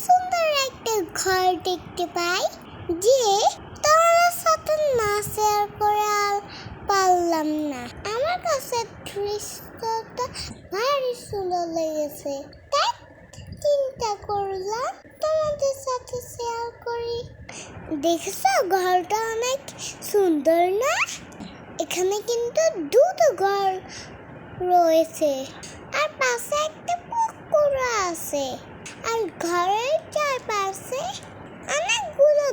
সুন্দর একটা ঘর দেখতে পাই যে তোমার সাথে না শেয়ার করে আর পারলাম না। আমার কাছে দৃশ্যটা ভারী সুন্দর লেগেছে, তাই চিন্তা করলাম তোমাদের সাথে শেয়ার করি। দেখছো ঘরটা অনেক সুন্দর না? এখানে কিন্তু দুটো ঘর রয়েছে আর পাশে একটা পুকুর আছে, আর ঘরের চারপাশে অনেকগুলো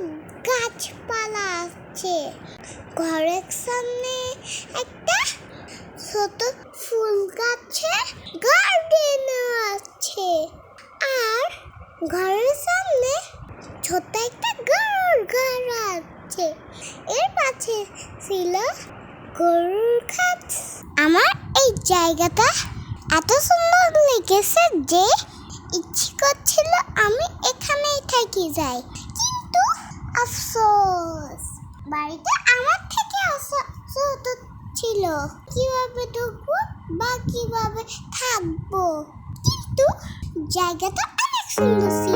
গাছপালা আছে। ঘরের সামনে একটা ছোট ফুল গাছের গার্ডেন আছে, আর ঘরের সামনে ছোট একটা ঘর আছে। এর পাশে ছিল গরুর খাট। আমার এই জায়গাটা এত সুন্দর লেগেছে যে ইচ্ছে করছিল আমি এখানেই থেকে যাই, কিন্তু আফসোস বাড়িতে আমার থেকে ছোট ছিল, কিভাবে ঢুকবো বা কিভাবে থাকবো। কিন্তু জায়গাটা অনেক সুন্দর ছিল।